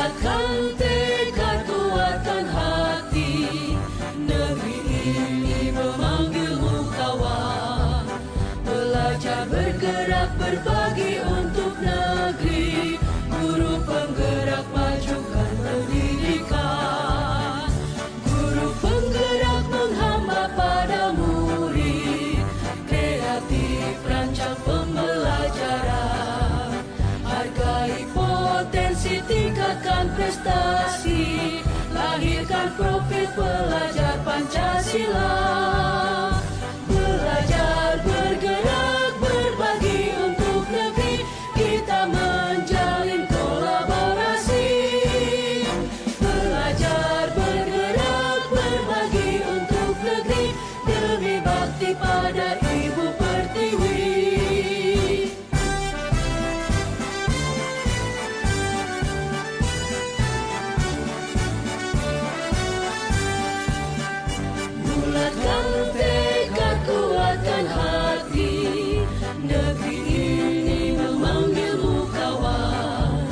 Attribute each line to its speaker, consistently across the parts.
Speaker 1: Bulatkan tekad, kuatkan hati, negeri ini memanggilmu kawan. Belajar, bergerak, berbagi untuk negeri. Guru penggerak, majukan pendidikan. Guru penggerak menghamba pada murid. Kreatif, rancang pembelajaran. Hargai potensi, tingkatkan prestasi. Lahirkan profil pelajar Pancasila. Belajar, bergerak, berbagi untuk negeri. Kita menjalin kolaborasi. Belajar, bergerak, berbagi untuk negeri. Demi bakti pada Ibu Pertiwi. Bulatkan tekad, kuatkan hati, negeri ini memanggilmu kawan.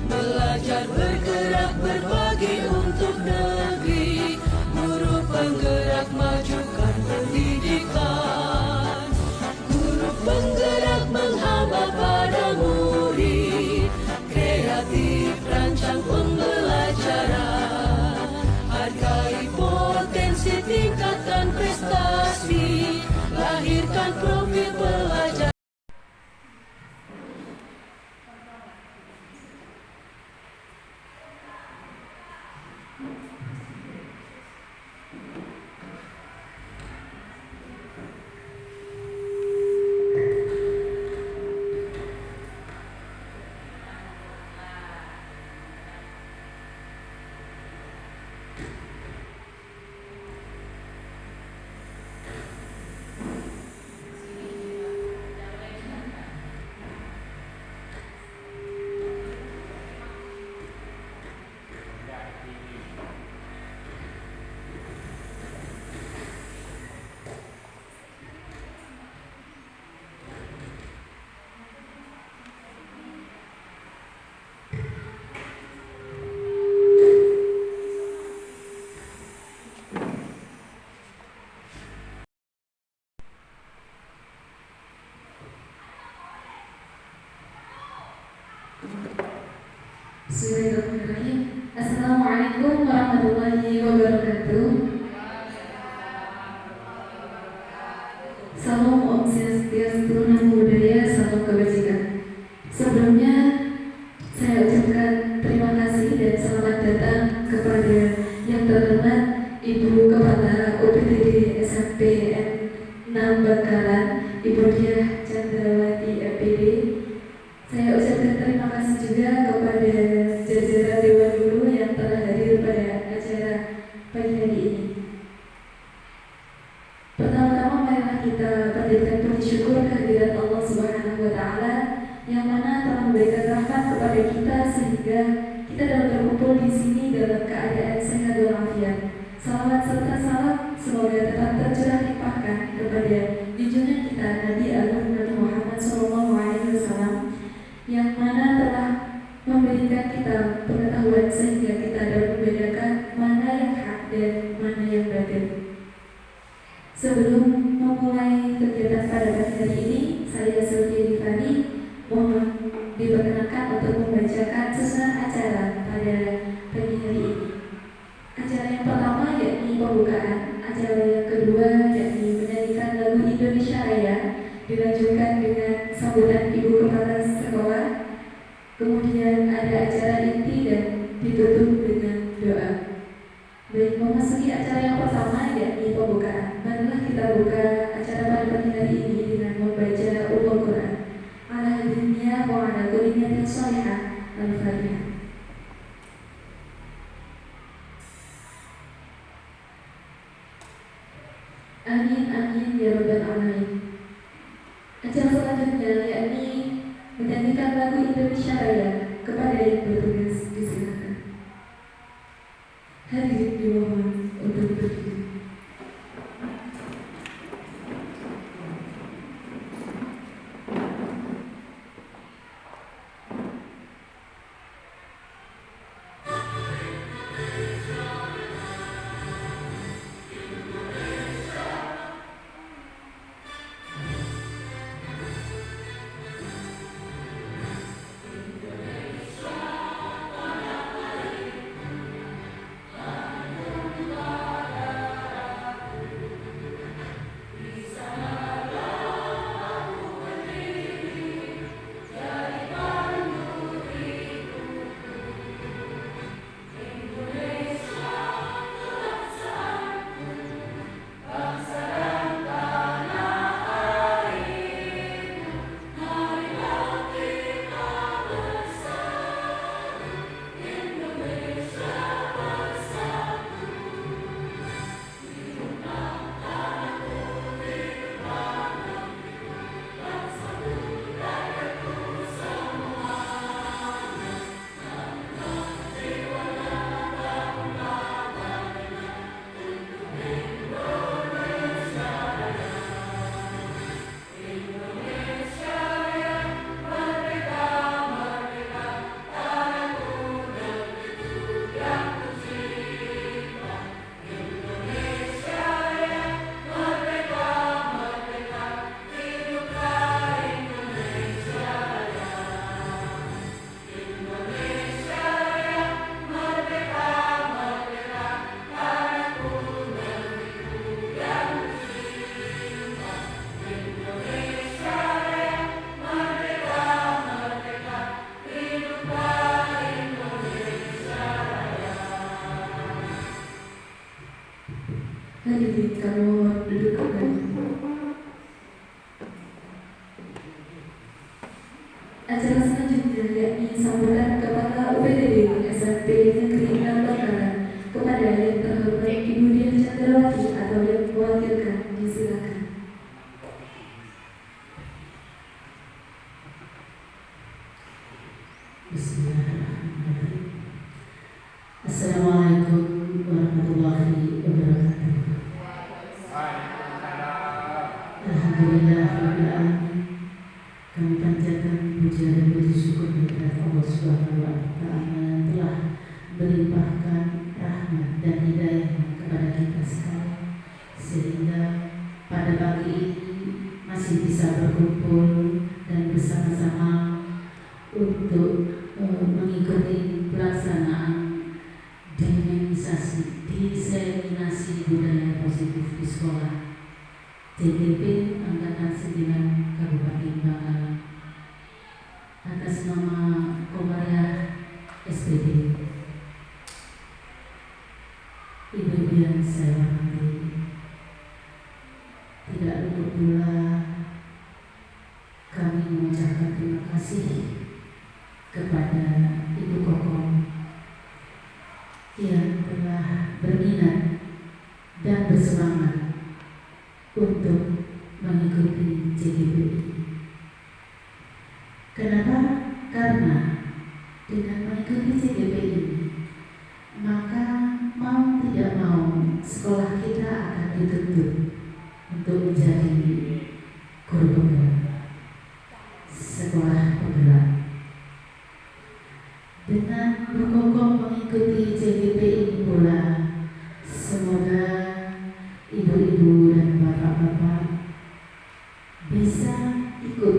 Speaker 1: Belajar, bergerak, berbagi untuk negeri. Guru penggerak, majukan pendidikan. Guru penggerak menghamba pada murid. Kreatif, rancang pembelajaran. Hargai potensi, tingkatkan prestasi. Lahirkan profil pelajar.
Speaker 2: Bismillahirrahmanirrahim. Assalamualaikum warahmatullahi wabarakatuh. Salam Om Swastiastu, Namo Buddhaya, salam kebajikan. Sebelumnya saya ucapkan terima kasih dan selamat datang kepada yang terhormat Ibu Kepala UPTD SMPN 6 Bangkalan, Ibu Diah Chandrawati MPD. Saya ucapkan terima kasih juga kepada jajaran Dewan Guru yang telah hadir pada acara pagi hari ini. Pertama-tama marilah kita panjatkan puji syukur kehadirat Allah Subhanahu wa Ta'ala yang mana telah memberikan rahmat kepada kita sehingga kita dapat berkumpul di sini dalam keadaan sehat walafiat. Salawat serta salam semoga tetap tercurah limpahkan kepada junjungan kita Nabi Agung Nabi Muhammad SAW yang mana telah memberikan kita pengetahuan sehingga kita dapat membedakan mana yang hak dan mana yang batil. Sebelum memulai kegiatan pada pagi hari ini, saya Sylvia Divani mohon diperkenankan untuk membacakan susunan acara pada pagi hari ini. Acara yang pertama yakni pembukaan, acara yang kedua yakni menyanyikan lagu Indonesia Raya, dilanjutkan dengan sambutan Ibu Kepala Sekolah. Kemudian ada acara inti dan ditutup dengan doa. Baik, memasuki acara yang pertama yakni pembukaan. Marilah kita buka acara pada pagi hari ini dengan membaca Ummul Quran. Ala hadiniya wa ala kulli niyatin shalihah. Al-Fatihah. Amin amin ya rabbal alamin. Acara selanjutnya yakni menyanyikan lagu Indonesia Raya. Kepada yang bertugas disilakan. Hadirin dimohon untuk berdiri. Hadirin kami mohon duduk kembali. Acara selanjutnya yakni sambutan Kepala UPTD SMP Negeri 6 Bangkalan kepada yang terhormat Ibu Dian Chandrawati atau yang mewakilkan, disilakan.
Speaker 3: Bismillahirrahmanirrahim. Assalamualaikum warahmatullahi wabarakatuh. Alhamdulillahirrahmanirrahim. Kami panjatkan puja dan puji syukur kepada Allah Subhanahu wa Ta'ala yang telah melimpahkan rahmat dan hidayah kepada kita sekalian, sehingga pada pagi ini masih bisa berkumpul dan bersama-sama untuk mengikuti pelaksanaan diseminasi budaya positif di sekolah TGP Angkatan 9 Kabupaten Bangkalan atas nama Komariah SPD. Ibu yang saya hormati, tidak lupa pula kami mengucapkan terima kasih kepada Ibu Kokom yang telah berminat dan bersemangat untuk mengikuti CGP ini. Kenapa? Karena dengan mengikuti CGP ini, maka mau tidak mau sekolah kita akan dituntut untuk menjadi guru penggerak, sekolah penggerak. Dengan berkokoh mengikuti CGP ini pula, semoga ibu-ibu dan bapak-bapak bisa ikut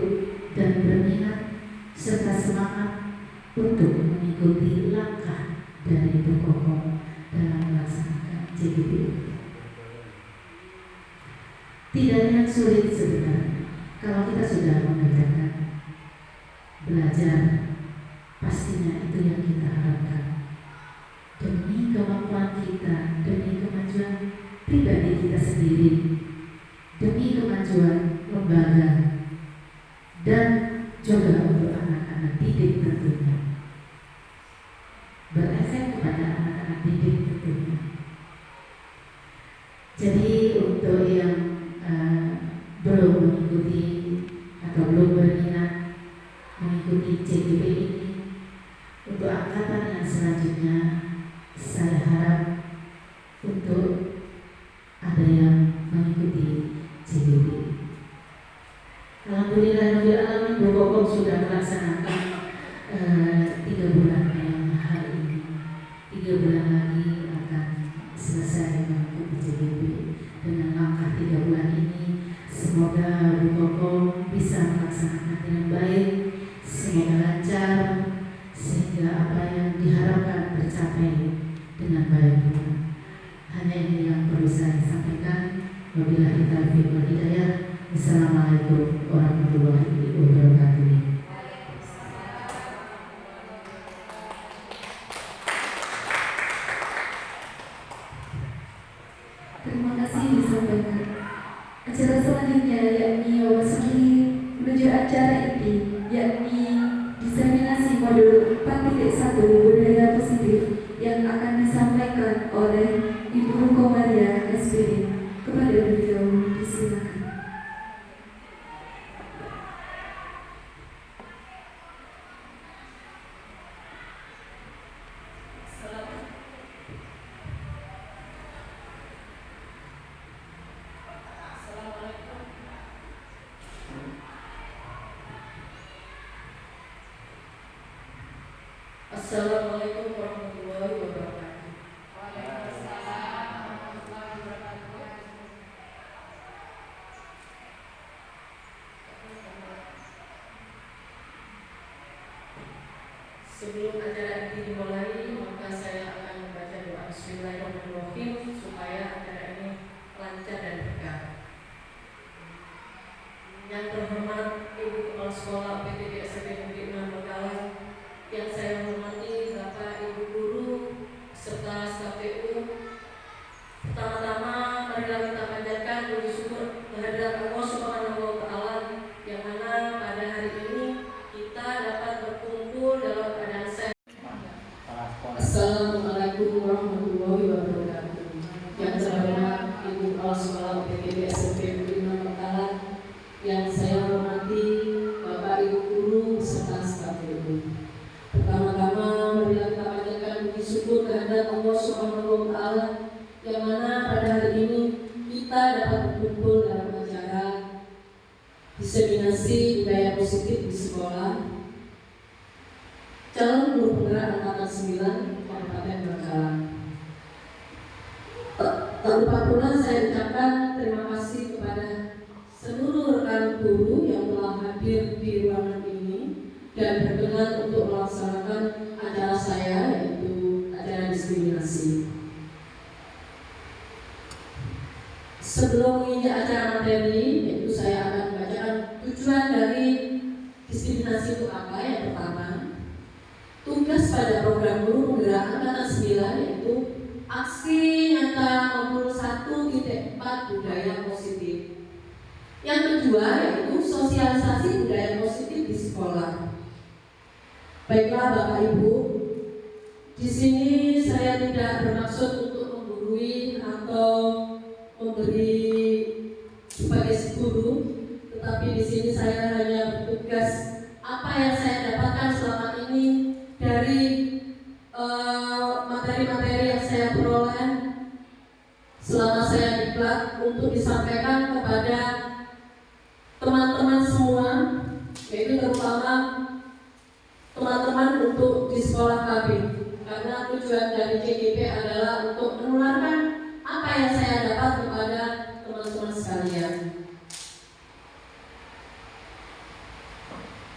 Speaker 3: dan berminat serta semangat untuk mengikuti langkah dari berkokoh dalam melaksanakan CGP ini. Tidak ada yang sulit sebenarnya kalau kita sudah mengerjakan. Belajar pastinya itu yang kita harapkan demi kemampuan kita, demi kemajuan pribadi kita sendiri, demi kemajuan lembaga, dan juga untuk anak-anak didik tentunya, berefek kepada anak-anak didik tentunya. Jadi untuk yang belum mengikuti atau belum berminat mengikuti CGP ini, untuk angkatan yang selanjutnya saya harap untuk ada yang mengikuti CGP. Alhamdulillah Bu Kokom sudah melaksanakan 3 bulan yang hari ini. 3 bulan lagi akan selesai mengikuti CGP. Dengan langkah 3 bulan ini, semoga Bu Kokom bisa melaksanakan dengan baik, semoga lancar, sehingga apa yang diharapkan tercapai dengan baik. Hanya ini yang perlu saya sampaikan. Wabillahi taufiq wal hidayah. Assalamualaikum warahmatullahi wabarakatuh.
Speaker 2: Terima kasih disampaikan. Acara selanjutnya yakni memasuki menuju acara inti, yakni diseminasi modul 4.1 budaya positif yang akan disampaikan oleh Ibu Komariah SPD. Kepada beliau disilakan.
Speaker 1: Assalamualaikum warahmatullahi wabarakatuh. Sebelum acara ini dimulai, maka saya akan membaca doa Bismillahirrahmanirrahim supaya acara ini lancar dan berkah. Yang terhormat Ibu Kepala Sekolah PTD SMP Negeri 6 Bangkalan, yang saya hormati Bapak Ibu Guru Assalamualaikum warahmatullahi wabarakatuh. Yang terhormat Ibu Kepala Sekolah PTB SMP Negeri 6 Bangkalan, yang saya hormati Bapak Ibu guru serta staf guru. Pertama-tama marilah kita panjatkan puji syukur kehadirat Allah Subhanahu wa taala yang mana pada hari ini kita dapat berkumpul dalam acara diseminasi budaya positif di sekolah calon guru penggerak angkatan 9 Kabupaten Bangkalan. Tak lupa pula saya ucapkan terima kasih kepada seluruh rekan guru yang telah hadir di ruangan ini dan berkenan untuk melaksanakan acara saya, yaitu acara diskriminasi. Sebelum menginjak acara materi, yaitu saya akan membacakan tujuan dari diskriminasi itu apa. Yang pertama, tugas pada program guru penggerak angkatan 9 yaitu aksi nyata 61.4 budaya positif. Yang kedua yaitu sosialisasi budaya positif di sekolah. Baiklah Bapak Ibu, di sini saya tidak bermaksud untuk menggurui atau memberi sebagai guru, tetapi di sini saya hanya bertugas apa yang saya dapatkan selama ini dari materi-materi yang saya peroleh selama saya diklat untuk disampaikan kepada teman-teman semua, yaitu terutama teman-teman untuk di sekolah kami, karena tujuan dari CGP adalah untuk menularkan apa yang saya dapat kepada teman-teman sekalian.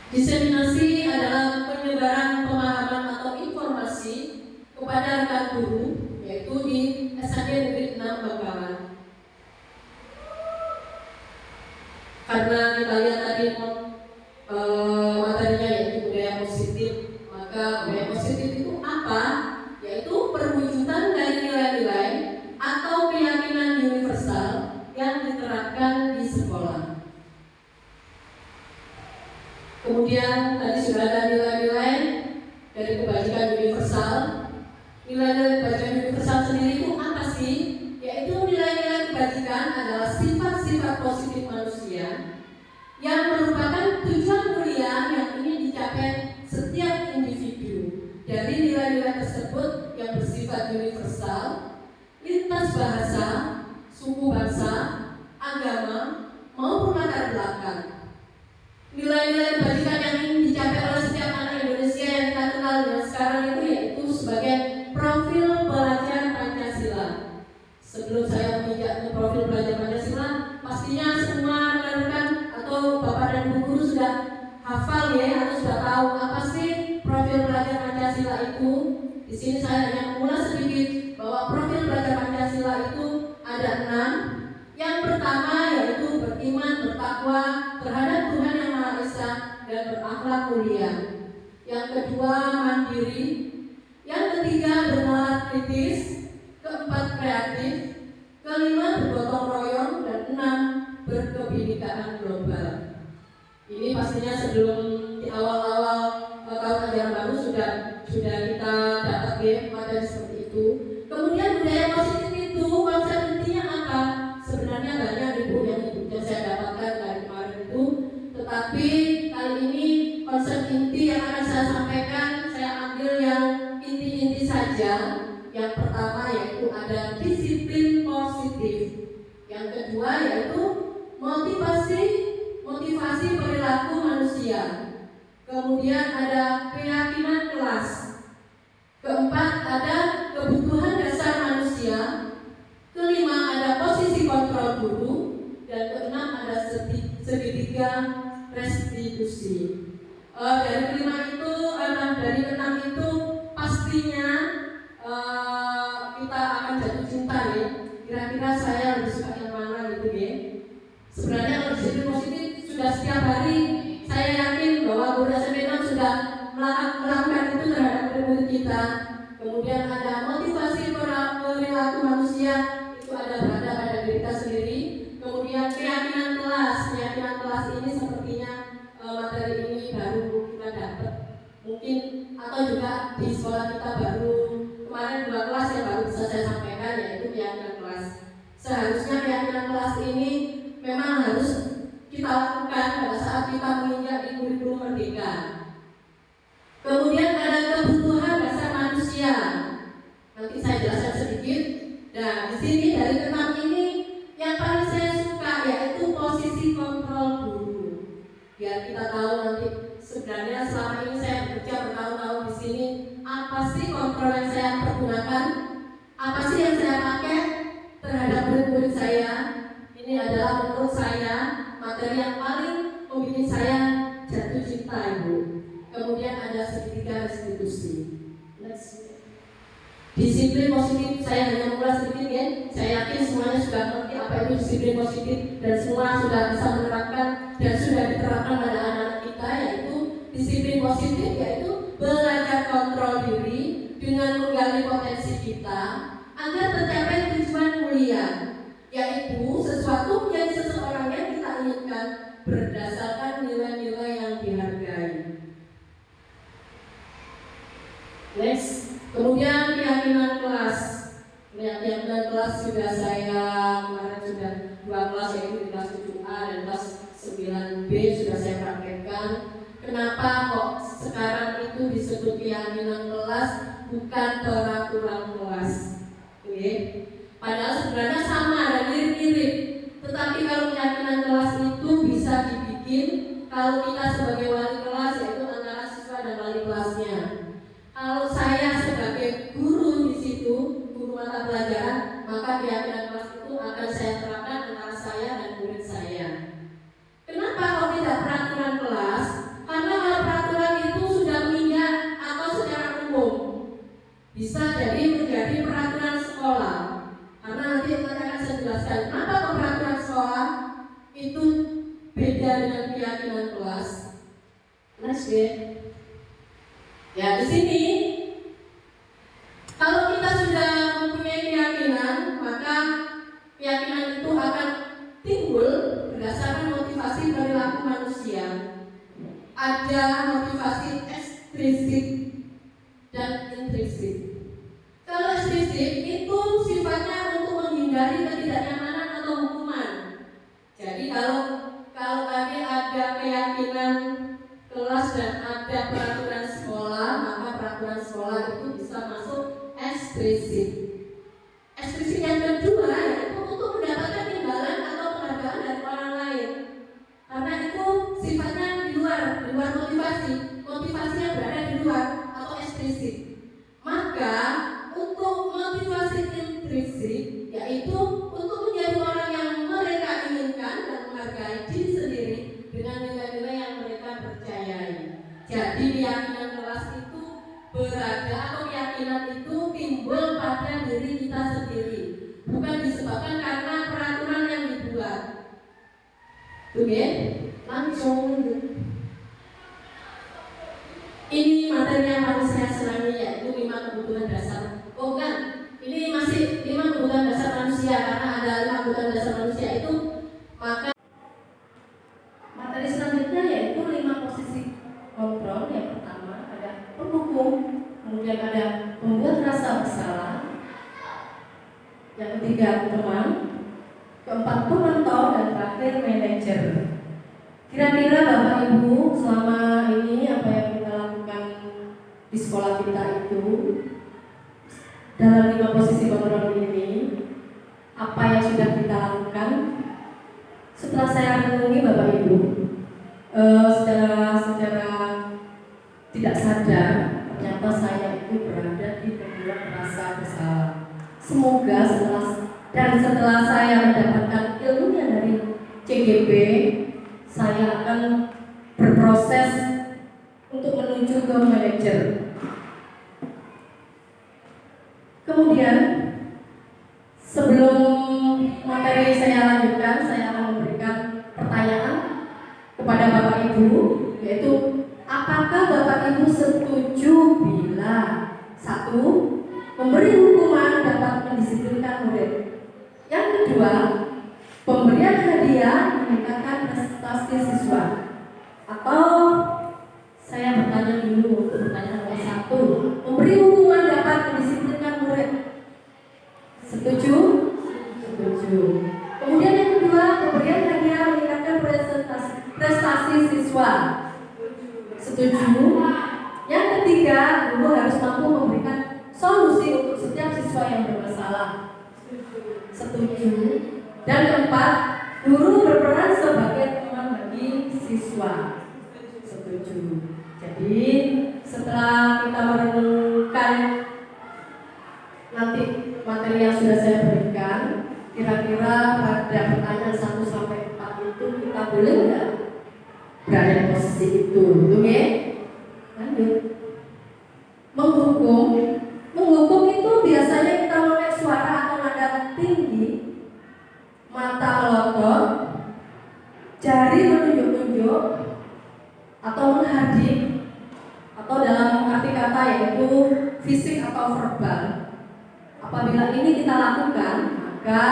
Speaker 1: Diseminasi adalah penyebaran pemahaman atau informasi kepada rekan guru, yaitu di SMP Negeri 6 Bangkalan. Karena kita lihat tadi materinya yaitu budaya positif, maka budaya positif itu apa? Yaitu perwujudan dari nilai-nilai atau keyakinan universal yang diterapkan di sekolah. Kemudian tadi sudah ada nilai-nilai dari kebajikan universal. Nilai-nilai kebajikan universal sendiri itu apa sih? Yaitu nilai-nilai kebajikan adalah sifat-sifat positif manusia yang merupakan tujuan mulia yang ingin dicapai setiap individu. Dari nilai-nilai tersebut yang bersifat universal, lintas bahasa, suku bangsa, agama, maupun latar belakang. Nilai-nilai kebajikan yang ingin dicapai oleh setiap anak Indonesia yang kita kenal dengan sekarang itu yaitu sebagai profil pelajar Pancasila. Sebelum saya menginjak ke profil pelajar Pancasila, pastinya semua rekan-rekan atau bapak dan ibu guru sudah hafal ya, atau sudah tahu apa sih profil pelajar Pancasila itu. Di sini saya hanya mengulas sedikit bahwa profil pelajar Pancasila itu ada 6. Yang pertama yaitu beriman, bertakwa terhadap Tuhan Yang Maha Esa dan berakhlak mulia. Yang kedua mandiri. Yang ketiga bernalar kritis. Keempat kreatif. Kelima bergotong royong. Dan 6 berkebinekaan global. Ini pastinya sebelum di awal-awal tahun ajaran baru sudah kita dapat materi seperti itu. Kemudian budaya positif itu konsep intinya apa? Sebenarnya banyak ibu yang saya dapatkan dari kemarin itu, tetapi kali ini konsep inti yang akan saya sampaikan saya ambil yang inti-inti saja. Yang pertama yaitu ada disiplin positif. Yang kedua yaitu motivasi perilaku manusia. Kemudian ada keyakinan kelas. Keempat ada kebutuhan dasar manusia. Kelima ada posisi kontrol guru. Dan keenam ada segitiga restitusi. Dari kelima itu, dari enam itu pastinya kita akan jatuh cinta ya. Kira-kira saya lebih suka yang mana gitu ya. Sebenarnya kalau disiplin positif sudah setiap hari saya yakin bahwa guru SMP 6 sudah melakukan itu terhadap murid kita. Kemudian ada motivasi perilaku manusia, itu ada berada pada diri kita sendiri. Kemudian keyakinan kelas ini sepertinya materi ini baru kita dapat mungkin, atau juga di sekolah kita baru Seharusnya keyakinan kelas ini memang harus kita lakukan pada saat kita menginjak di kurikulum merdeka. Kemudian ada kebutuhan dasar manusia. Nanti saya jelaskan sedikit. Nah, di sini dari keenam ini yang paling saya suka yaitu posisi kontrol guru. Biar kita tahu nanti sebenarnya selama ini saya bekerja bertahun-tahun di sini, apa sih kontrol yang saya pergunakan? Apa sih yang saya pakai terhadap murid-murid saya? Ini adalah menurut saya materi yang paling membuat saya jatuh cinta, Ibu. Kemudian ada segitiga restitusi. Disiplin positif, saya hanya mulai sedikit ya. Saya yakin semuanya sudah mengerti apa itu disiplin positif dan semua sudah bisa menerapkan dan sudah diterapkan pada anak-anak kita, yaitu disiplin positif, yaitu belajar kontrol diri dengan menggali potensi kita agar tercapai tujuan mulia, yaitu sesuatu menjadi seseorang yang kita inginkan berdasarkan nilai-nilai yang dihargai. Next, kemudian keyakinan kelas. Keyakinan kelas sudah saya kemarin sudah 2 kelas, yaitu di kelas 7A dan kelas 9B sudah saya praktekkan. Kenapa kok sekarang itu disebut keyakinan kelas bukan peraturan kelas? Oke. Padahal sebenarnya sama dan mirip-mirip. Tetapi kalau keyakinan kelas itu bisa dibikin kalau kita sebagai wali kelas, yaitu antara siswa dan wali kelasnya. Kalau saya sebagai guru di situ, guru mata pelajaran, maka keyakinan kelas itu akan saya terapkan antara saya dan murid saya. Kenapa kok tidak peraturan kelas? Karena kalau peraturan itu sudah menginjak atau secara umum bisa jadi menjadi peraturan sekolah. Karena nanti akan saya jelaskan kenapa kok peraturan sekolah itu beda dengan keyakinan kelas. Next deh. Ya, di sini kalau kita sudah mempunyai keyakinan, maka keyakinan itu akan timbul berdasarkan motivasi perilaku manusia. Ada motivasi ekstrisik dan intrinsik. Kalau ekstrisik itu sifatnya untuk menghindari ketidaknyamanan atau hukuman. Jadi kalau tadi ada keyakinan kelas dan ada peraturan sekolah, maka peraturan sekolah itu bisa masuk ekstrisik. Ekstrisik yang kedua yaitu untuk mendapatkan imbalan atau penghargaan dari orang lain. Karena itu sifatnya di luar motivasi yang berada di luar atau ekstrisik. Maka untuk motivasi intrinsik yaitu untuk menjadi orang yang mereka inginkan dan menghargai diri sendiri dengan nilai-nilai yang mereka percayai. Jadi keyakinan kelas itu berada atau keyakinan itu timbul pada diri kita sendiri, bukan disebabkan karena peraturan yang dibuat. Oke, langsung. Ini materi yang paling saya senangi, yaitu 5 kebutuhan dasar. Oh kan, ini masih 5 kebutuhan dasar manusia karena ada 5 kebutuhan dasar manusia itu. Maka materi selanjutnya yaitu 5 posisi kontrol. Yang pertama ada pendukung, kemudian ada pembuat rasa bersalah, yang ketiga teman, keempat penonton, dan terakhir manajer. Kira-kira Bapak Ibu selama ini apa yang kita lakukan di sekolah kita itu dalam 5 posisi kontrol ini, apa yang sudah kita lakukan? Setelah saya renungi Bapak Ibu, secara tidak sadar ternyata saya itu berada di pembuat rasa bersalah. Semoga setelah saya mendapatkan ilmunya dari CGP, saya akan berproses untuk menuju ke manajer. Kemudian sebelum materi saya lanjutkan, saya akan memberikan pertanyaan kepada Bapak Ibu, yaitu apakah Bapak Ibu setuju bila 1. Memberi hukuman dapat mendisiplinkan murid. Yang kedua, pemberian hadiah meningkatkan prestasi siswa. Atau saya bertanya dulu untuk pertanyaan nomor 1, memberi hukuman dapat mendisiplinkan murid. Setuju? Setuju. siswa yang bermasalah. Setuju. Dan keempat, guru berperan sebagai teman bagi siswa. Setuju. Jadi setelah kita merenungkan nanti materi yang sudah saya berikan, kira-kira pada pertanyaan 1 sampai 4 itu kita boleh nggak berada di posisi itu, oke? Lanjut. Menghukum itu biasanya kita memakai suara atau nada tinggi, mata melotot, jari menunjuk-nunjuk, atau menghardik, atau dalam arti kata yaitu fisik atau verbal. Apabila ini kita lakukan, maka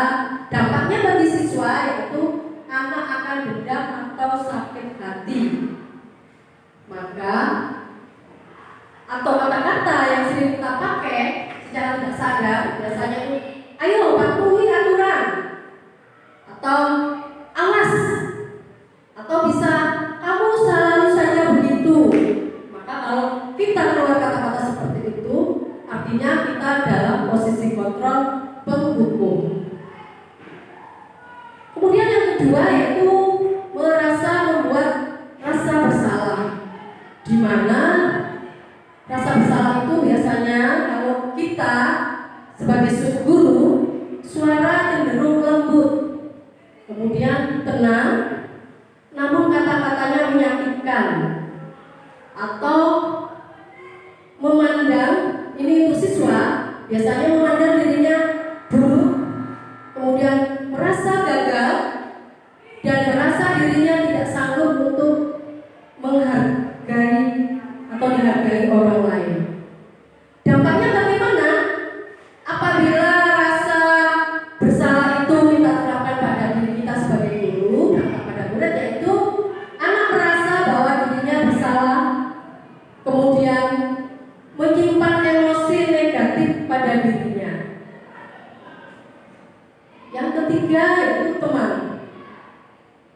Speaker 1: dampaknya bagi siswa yaitu anak akan dendam atau sakit hati. Maka atau kata-kata yang sering kita pakai secara tidak sadar biasanya ini, ayo patuhi aturan, atau awas, atau bisa kamu selalu saja begitu. Maka kalau kita keluar kata-kata seperti itu, artinya kita dalam posisi kontrol penghukum. Kemudian yang kedua yaitu membuat rasa bersalah, di mana rasa bersalah itu biasanya kalau kita sebagai guru, suara cenderung lembut, kemudian tenang, namun kata-katanya menyakitkan, atau memandang, ini untuk siswa biasanya memandang dirinya buruk, kemudian merasa gagal dan merasa dirinya tidak sanggup untuk menghargai atau dihargai orang lain. Dampaknya bagaimana? Apabila rasa bersalah itu kita terapkan pada diri kita sebagai guru, pada murid, yaitu anak merasa bahwa dirinya bersalah, kemudian menyimpan emosi negatif pada dirinya. Yang ketiga yaitu teman,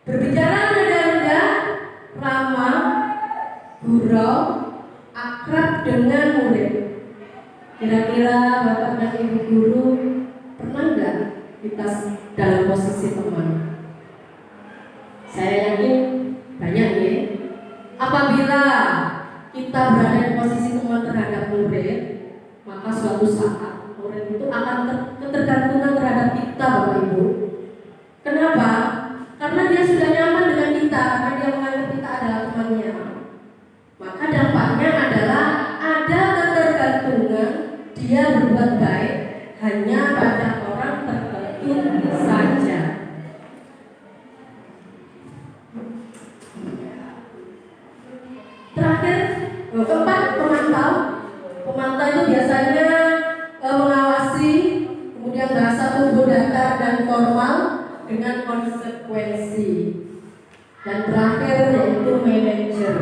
Speaker 1: berbicara nada-nada, ramah, gurau, akrab dengan murid. Kira-kira Bapak dan Ibu guru pernah nggak kita dalam posisi teman? Saya yakin banyak ya. Apabila kita berada di posisi teman terhadap murid, maka suatu saat murid itu akan ketergantungan terhadap kita, Bapak Ibu. Kenapa? Karena dia sudah nyaman dengan kita, karena dia menganggap kita adalah temannya. Maka dampaknya adalah ada ketergantungan, dia berbuat baik hanya pada orang tertentu saja. Terakhir, keempat, pemantau. Pemantau itu biasanya mengawasi, kemudian bahasa tubuh datar dan formal dengan konsekuensi. Dan terakhir yaitu manajer.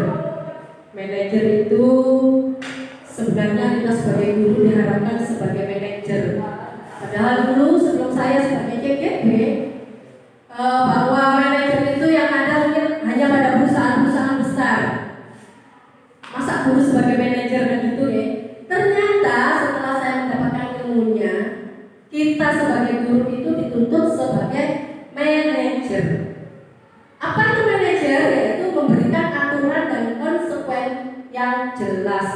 Speaker 1: Manajer itu sebenarnya kita sebagai guru diharapkan sebagai manajer. Padahal dulu sebelum saya sebagai CGP, bahwa manajer itu yang ada mungkin hanya pada perusahaan-perusahaan besar. Masa guru sebagai manajer dan gitu ya? Ternyata setelah saya mendapatkan ilmunya, kita sebagai guru itu dituntut sebagai manajer. Apa itu manajer? Yaitu memberikan aturan dan konsekuensi yang jelas,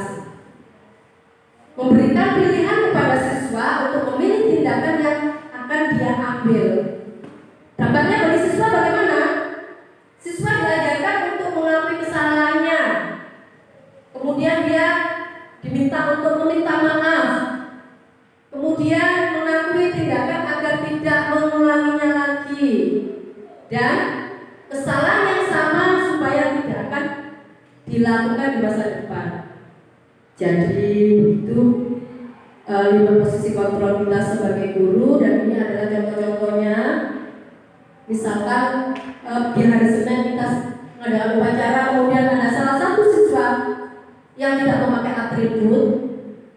Speaker 1: memberikan pilihan kepada siswa untuk memilih tindakan yang akan dia ambil. Dampaknya bagi siswa bagaimana? Siswa diajarkan untuk mengakui kesalahannya, kemudian dia diminta untuk meminta maaf, kemudian mengakui tindakan agar tidak mengulanginya lagi, dan kesalahan yang sama supaya tidak akan dilakukan di masa depan. Jadi itu 5 posisi kontrol kita sebagai guru, dan ini adalah contoh-contohnya. Misalkan di hari Senin kita mengadakan upacara, kemudian ada salah satu siswa yang tidak memakai atribut,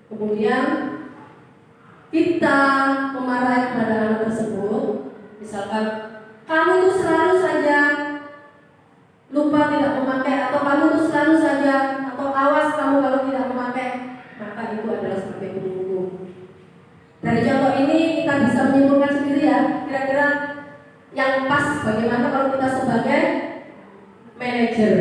Speaker 1: kemudian kita memarahi kepada anak tersebut. Misalkan, kamu itu selalu saja lupa tidak memakai, atau kamu itu selalu saja, atau awas kamu kalau tidak memakai, maka itu adalah sebagai penghukum. Dari contoh ini kita bisa menyimpulkan sendiri ya, kira-kira yang pas bagaimana kalau kita sebagai manajer.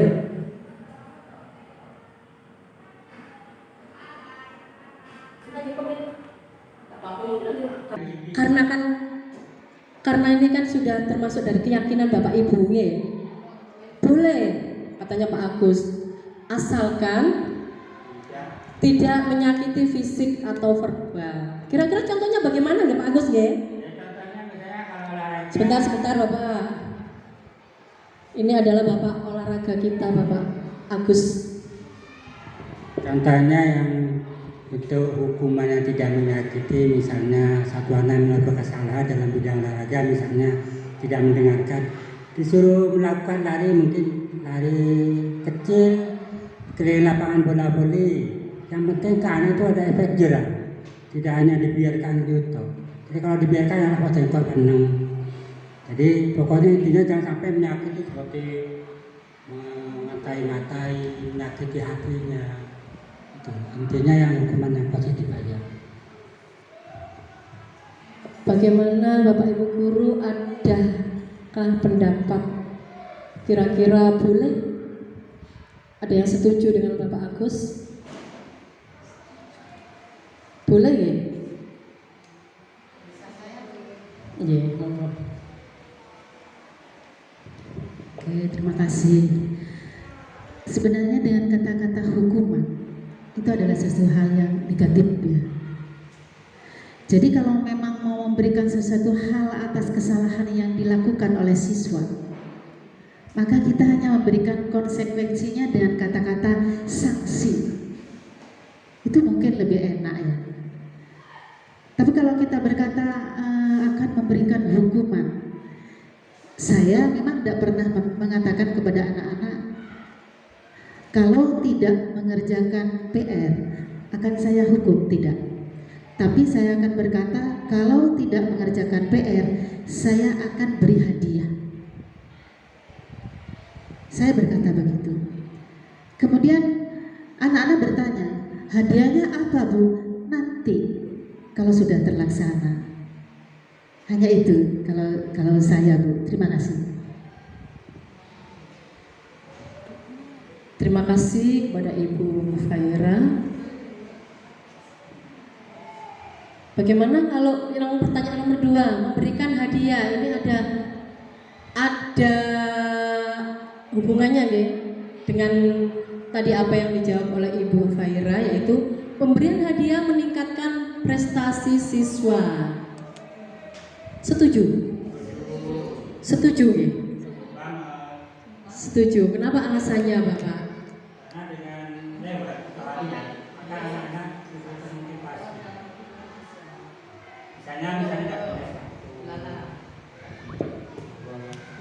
Speaker 1: Karena ini kan sudah termasuk dari keyakinan Bapak Ibu ya. Boleh katanya Pak Agus, asalkan tidak menyakiti fisik atau verbal. Kira-kira contohnya bagaimana nih Pak Agus ya? Sebentar Bapak. Ini adalah Bapak olahraga kita Bapak Agus.
Speaker 4: Contohnya yang untuk hukuman yang tidak menyakiti, misalnya satu anak melakukan kesalahan dalam bidang olahraga, misalnya tidak mendengarkan, disuruh melakukan lari, mungkin lari kecil keliling lapangan bola voli. Yang penting ke anak itu ada efek jerah, tidak hanya dibiarkan gitu. Jadi kalau dibiarkan anak pasti korban. Jadi pokoknya intinya jangan sampai menyakiti seperti mengatai-ngatai, menyakiti hatinya. Itu intinya yang hukuman yang positif aja.
Speaker 1: Bagaimana Bapak Ibu guru, adakah pendapat kira-kira boleh? Ada yang setuju dengan Bapak Agus? Boleh ya? Iya, monggo.
Speaker 3: Oke, terima kasih. Sebenarnya dengan kata-kata hukuman itu adalah sesuatu hal yang negatif ya. Jadi kalau memang mau memberikan sesuatu hal atas kesalahan yang dilakukan oleh siswa, maka kita hanya memberikan konsekuensinya dengan kata-kata sanksi. Itu mungkin lebih enak ya. Tapi kalau kita berkata akan memberikan hukuman, saya memang tidak pernah mengatakan kepada anak-anak kalau tidak mengerjakan PR akan saya hukum, tidak. Tapi saya akan berkata kalau tidak mengerjakan PR saya akan beri hadiah. Saya berkata begitu. Kemudian anak-anak bertanya, hadiahnya apa Bu? Nanti kalau sudah terlaksana. Hanya itu kalau saya Bu. Terima kasih.
Speaker 1: Terima kasih kepada Ibu Faira. Bagaimana kalau yang pertanyaan nomor 2, memberikan hadiah? Ini ada hubungannya deh dengan tadi apa yang dijawab oleh Ibu Faira, yaitu pemberian hadiah meningkatkan prestasi siswa. Setuju? Setuju ya? Setuju. Kenapa alasannya Bapak?
Speaker 4: Karena dengan lewat hadiah, maka anak-anak bisa termotivasi. Misalnya tidak boleh.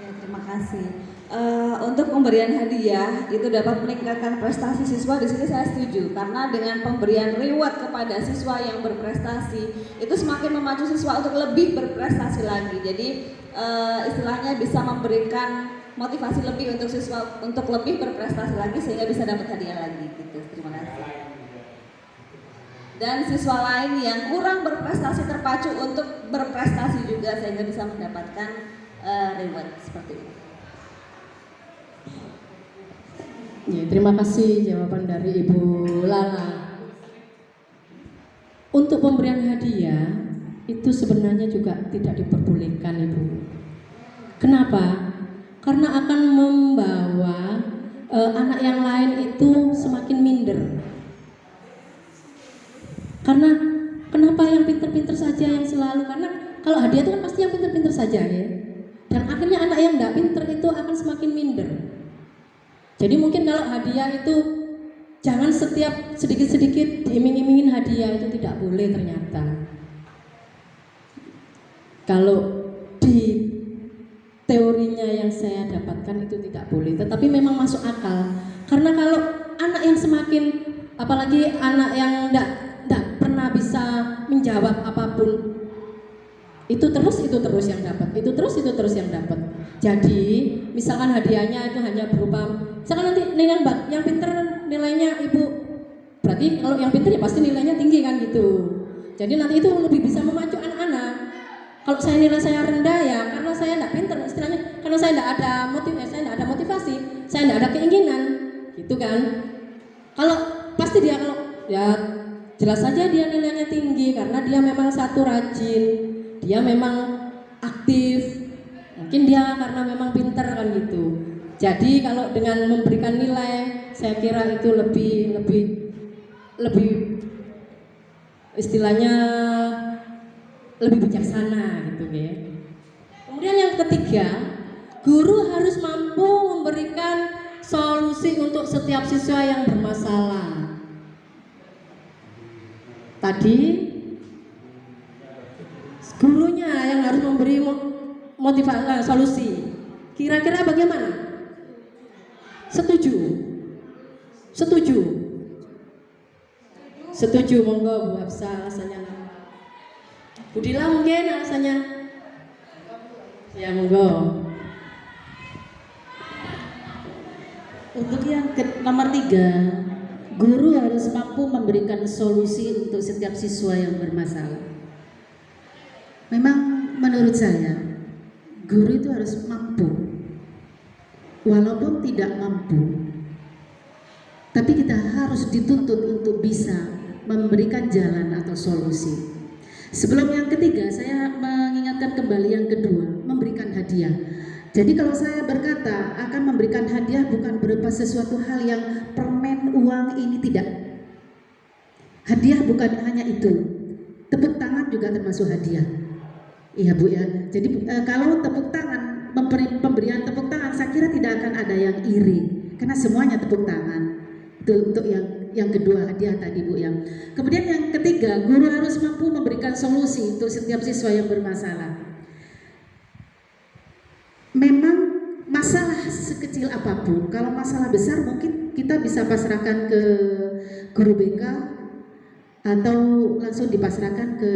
Speaker 2: Ya, terima kasih. Untuk pemberian hadiah itu dapat meningkatkan prestasi siswa. Di sini saya setuju karena dengan pemberian reward kepada siswa yang berprestasi itu semakin memacu siswa untuk lebih berprestasi lagi. Jadi istilahnya bisa memberikan motivasi lebih untuk siswa untuk lebih berprestasi lagi sehingga bisa dapat hadiah lagi gitu. Terima kasih. Dan siswa lain yang kurang berprestasi terpacu untuk berprestasi juga sehingga bisa mendapatkan reward seperti itu.
Speaker 1: Ya, terima kasih jawaban dari Ibu Lala. Untuk pemberian hadiah itu sebenarnya juga tidak diperbolehkan Ibu. Kenapa? Karena akan membawa anak yang lain itu semakin minder. Karena kenapa yang pinter-pinter saja yang selalu? Karena kalau hadiah itu kan pasti yang pinter-pinter saja ya. Dan akhirnya anak yang tidak pinter itu akan semakin minder. Jadi mungkin kalau hadiah itu jangan setiap sedikit-sedikit diiming-imingin hadiah, itu tidak boleh ternyata. Kalau di teorinya yang saya dapatkan itu tidak boleh, tetapi memang masuk akal. Karena kalau anak yang semakin, apalagi anak yang tidak pernah bisa menjawab apapun, itu terus yang dapat, itu terus yang dapat. Jadi misalkan hadiahnya itu hanya berupa, misalkan nanti nilai yang pinter nilainya Ibu, berarti kalau yang pinter ya pasti nilainya tinggi kan gitu. Jadi nanti itu lebih bisa memacu anak-anak. Kalau saya nilai saya rendah ya karena saya tidak pintar istilahnya, karena saya tidak ada motivasi, saya tidak ada keinginan, gitu kan. Kalau pasti dia kalau ya jelas saja dia nilainya tinggi karena dia memang satu rajin, dia memang aktif, mungkin dia karena memang pintar kan gitu. Jadi kalau dengan memberikan nilai, saya kira itu lebih istilahnya lebih bijaksana gitu ya. Kemudian yang ketiga, guru harus mampu memberikan solusi untuk setiap siswa yang bermasalah. Tadi gurunya yang harus memberi motivasi solusi. Kira-kira bagaimana? Setuju? Setuju, monggo Bu Hafsah alasannya. Bu Dila mungkin alasannya. Ya monggo.
Speaker 3: Untuk yang nomor 3, guru harus mampu memberikan solusi untuk setiap siswa yang bermasalah. Memang menurut saya, guru itu harus mampu. Walaupun tidak mampu, tapi kita harus dituntut untuk bisa memberikan jalan atau solusi. Sebelum yang ketiga, saya mengingatkan kembali yang kedua, memberikan hadiah. Jadi kalau saya berkata akan memberikan hadiah bukan berupa sesuatu hal yang permen, uang, ini tidak. Hadiah bukan hanya itu, tepuk tangan juga termasuk hadiah. Iya Bu ya. Jadi kalau tepuk tangan, pemberian tepuk tangan, saya kira tidak akan ada yang iri, karena semuanya tepuk tangan. Itu untuk yang kedua, hadiah tadi Bu ya. Kemudian yang ketiga, guru harus mampu memberikan solusi untuk setiap siswa yang bermasalah. Memang masalah sekecil apapun, kalau masalah besar mungkin kita bisa pasrahkan ke guru BK atau langsung dipasrahkan ke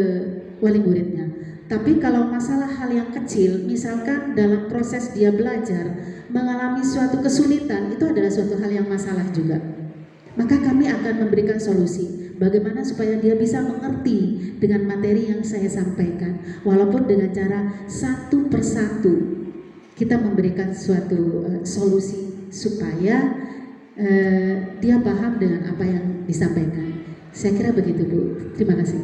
Speaker 3: wali muridnya. Tapi kalau masalah hal yang kecil, misalkan dalam proses dia belajar mengalami suatu kesulitan, itu adalah suatu hal yang masalah juga. Maka kami akan memberikan solusi bagaimana supaya dia bisa mengerti dengan materi yang saya sampaikan, walaupun dengan cara satu persatu kita memberikan suatu solusi supaya dia paham dengan apa yang disampaikan. Saya kira begitu Bu. Terima kasih.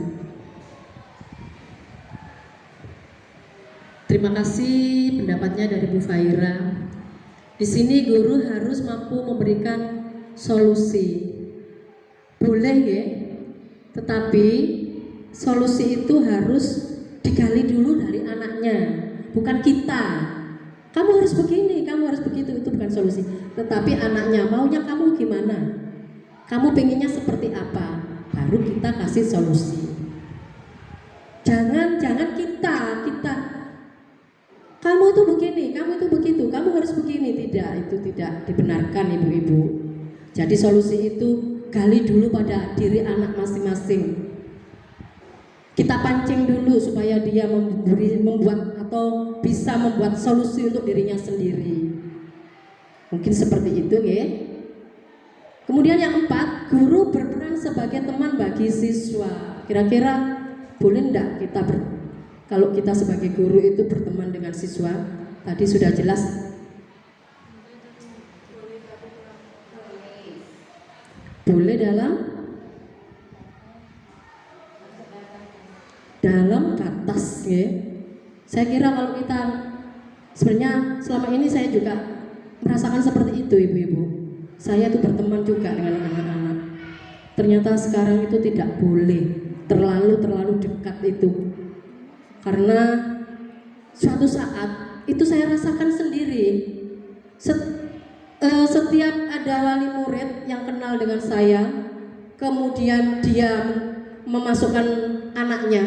Speaker 1: Terima kasih pendapatnya dari Bu Faira. Di sini guru harus mampu memberikan solusi. Boleh ya, tetapi solusi itu harus digali dulu dari anaknya, bukan kita. Kamu harus begini, kamu harus begitu, itu bukan solusi. Tetapi anaknya maunya kamu gimana? Kamu pengennya seperti apa? Baru kita kasih solusi. Jangan kita kamu itu begini, kamu itu begitu, kamu harus begini. Tidak, itu tidak dibenarkan ibu-ibu. Jadi solusi itu gali dulu pada diri anak masing-masing. Kita pancing dulu supaya dia membuat atau bisa membuat solusi untuk dirinya sendiri. Mungkin seperti itu ya. Kemudian yang 4, guru berperan sebagai teman bagi siswa. Kira-kira boleh enggak kita kalau kita sebagai guru itu berteman dengan siswa? Tadi sudah jelas. Boleh dalam batas ya. Saya kira kalau kita sebenarnya selama ini saya juga merasakan seperti itu ibu-ibu. Saya tuh berteman juga dengan anak-anak. Ternyata sekarang itu tidak boleh terlalu dekat itu. Karena suatu saat itu saya rasakan sendiri. Setiap ada wali murid yang kenal dengan saya, kemudian dia memasukkan anaknya,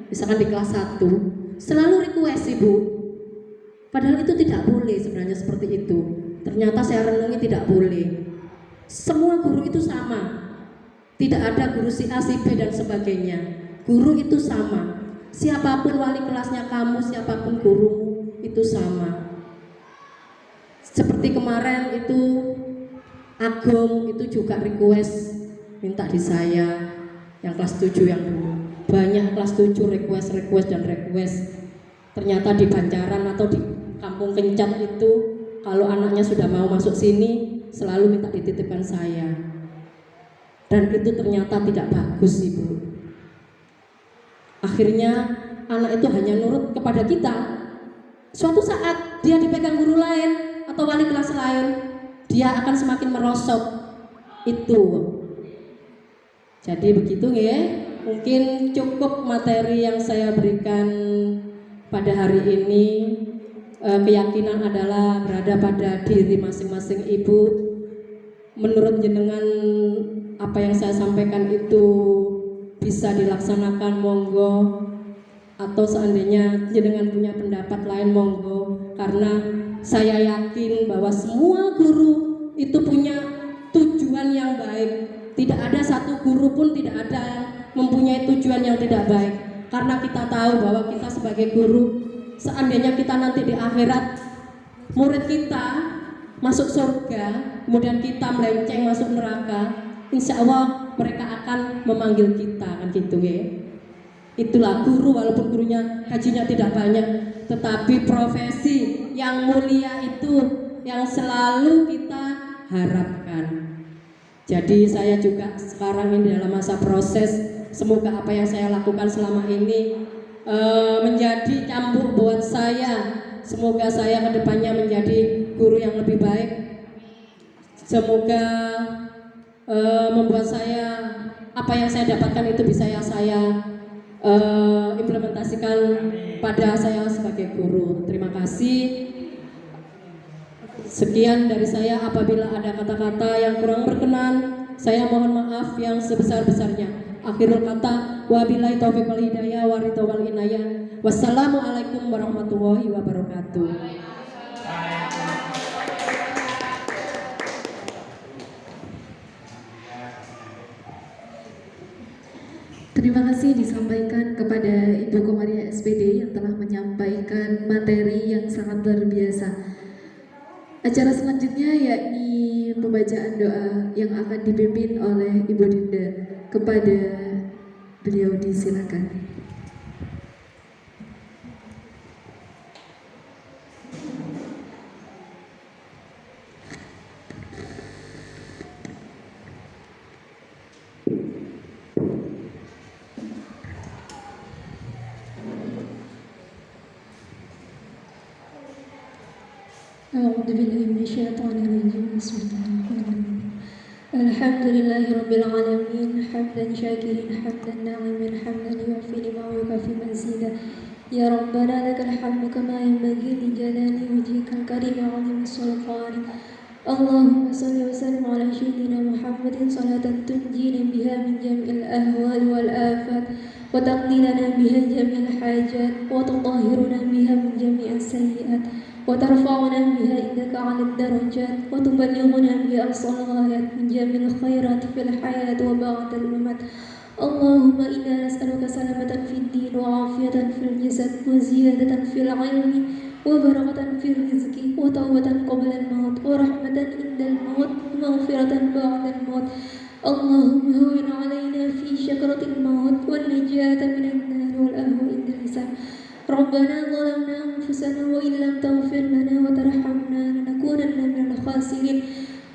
Speaker 1: misalkan di kelas 1, selalu request ibu. Padahal itu tidak boleh sebenarnya seperti itu. Ternyata saya renungi tidak boleh. Semua guru itu sama. Tidak ada guru si A, si B dan sebagainya. Guru itu sama. Siapapun wali kelasnya kamu, siapapun gurumu itu sama. Seperti kemarin itu Agong itu juga request minta di saya yang kelas 7 yang dulu. Banyak setuju request dan request. Ternyata di Banjaran atau di Kampung Kencat itu kalau anaknya sudah mau masuk sini selalu minta dititipkan saya. Dan itu ternyata tidak bagus, Ibu. Akhirnya anak itu hanya nurut kepada kita. Suatu saat dia dipegang guru lain atau wali kelas lain, dia akan semakin merosot. Itu. Jadi begitu ya. Mungkin cukup materi yang saya berikan pada hari ini. Keyakinan adalah berada pada diri masing-masing ibu. Menurut jenengan apa yang saya sampaikan itu bisa dilaksanakan, monggo. Atau seandainya jenengan punya pendapat lain, monggo. Karena saya yakin bahwa semua guru itu punya tujuan yang baik. Tidak ada satu guru pun tidak ada yang mempunyai tujuan yang tidak baik. Karena kita tahu bahwa kita sebagai guru, seandainya kita nanti di akhirat murid kita masuk surga, kemudian kita melenceng masuk neraka, insya Allah mereka akan memanggil kita, kan gitu ya. Itulah guru, walaupun gurunya hajinya tidak banyak, tetapi profesi yang mulia itu yang selalu kita harapkan. Jadi saya juga sekarang ini dalam masa proses, semoga apa yang saya lakukan selama ini menjadi cambuk buat saya. Semoga saya kedepannya menjadi guru yang lebih baik. Semoga membuat saya apa yang saya dapatkan itu bisa saya implementasikan pada saya sebagai guru. Terima kasih. Sekian dari saya. Apabila ada kata-kata yang kurang berkenan, saya mohon maaf yang sebesar-besarnya. Akhirul kata, wabillahi taufiq wal hidayah wa ridha wal inayah. Wassalamualaikum warahmatullahi wabarakatuh.
Speaker 2: Terima kasih disampaikan kepada Ibu Komaria SPD yang telah menyampaikan materi yang sangat luar biasa. Acara selanjutnya yakni pembacaan doa yang akan dipimpin oleh Ibu Dinda. Kepada beliau disilakan.
Speaker 5: أعوذ بالله من الشيطان الرجيم بسم الله الرحمن الرحيم الحمد لله رب العالمين حمدا شاكرين حمدا ناعما حمدا يوفي لما ويكفي مزيدا يا ربنا لك الحمد كما ينبغي لجلال وجهك الكريم وعظيم السلطان اللهم صل وسلم على سيدنا محمد صلاة تنجينا بها من جميع الأهوال والآفات وتقضي لنا بها جميع الحاجات وتطهرنا بها من جميع السيئات وترفعنا بها إنك على الدرجات وتبلغنا بها أقصى الغايات من جميع الخيرات في الحياة وبعد الممات اللهم إنا نسألك سلامة في الدين وعافية في الجسد وزيادة في العلم وبركة في الرزق وتوبة قبل الموت ورحمة عند الموت ومغفرة بعد الموت اللهم هون علينا في شكرة الموت والنجاة من النار والأهوال عند الحساب ربنا ظلمنا أنفسنا وإن لم تغفر لنا وترحمنا لنكونن من الخاسرين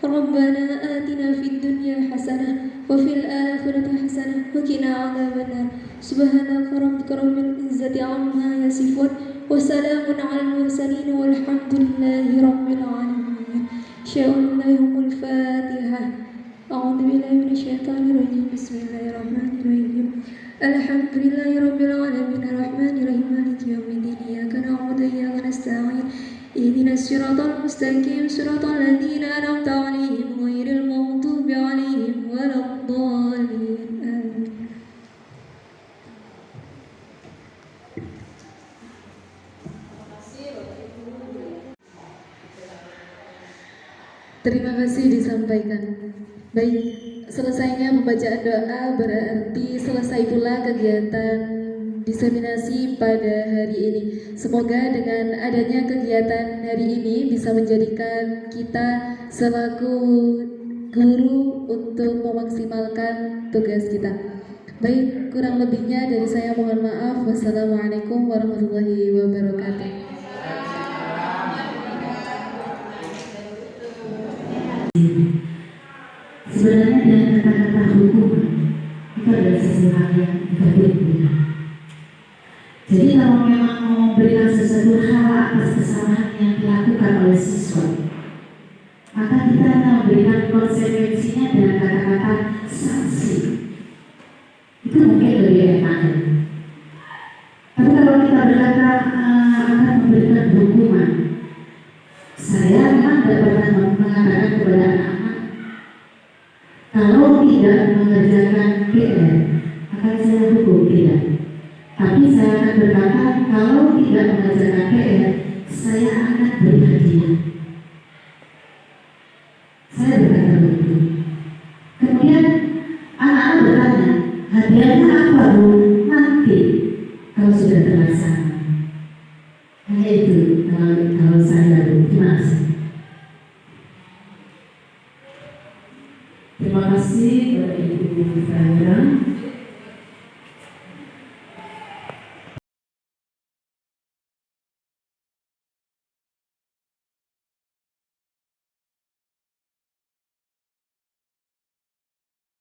Speaker 5: ربنا آتنا في الدنيا حسنة وفي الآخرة حسنة وقنا عذاب النار سبحانك ربك رب العزة عما يصفون وسلام على المرسلين والحمد لله رب العالمين شاء الله يوم الفاتحة أعوذ بالله من الشيطان الرجيم بسم الله الرحمن الرحيم الحمد لله رب العالمين الرحمن الرحيم مالك يوم الدين إياك نعبد وإياك نستعين اهدنا الصراط المستقيم صراط الذين أنعمت عليهم غير المغضوب عليهم ولا الضالين آمين.
Speaker 2: Terima kasih disampaikan. Baik, selesainya pembacaan doa berarti selesai pula kegiatan diseminasi pada hari ini. Semoga dengan adanya kegiatan hari ini bisa menjadikan kita selaku guru untuk memaksimalkan tugas kita. Baik, kurang lebihnya dari saya mohon maaf. Wassalamualaikum warahmatullahi wabarakatuh.
Speaker 3: Sebenarnya dengan kata-kata hukum itu adalah sesuatu yang kita beri. Jadi kalau memang mau memberikan sesuatu hal atas kesalahan yang dilakukan oleh siswa, maka kita akan memberikan konsekuensinya dengan kata-kata sanksi. Itu mungkin lebih enak. Tapi kalau kita berkata akan memberikan hukuman, saya memang tidak pernah mengatakan kepada anak-anak kalau tidak mengerjakan PR akan saya hukum, tidak. Tapi saya akan berkata kalau tidak mengerjakan PR saya akan beri hadiah. Saya berkata begitu. Kemudian anak-anak bertanya, hadiahnya apa Bu? Nanti kalau sudah terlaksana.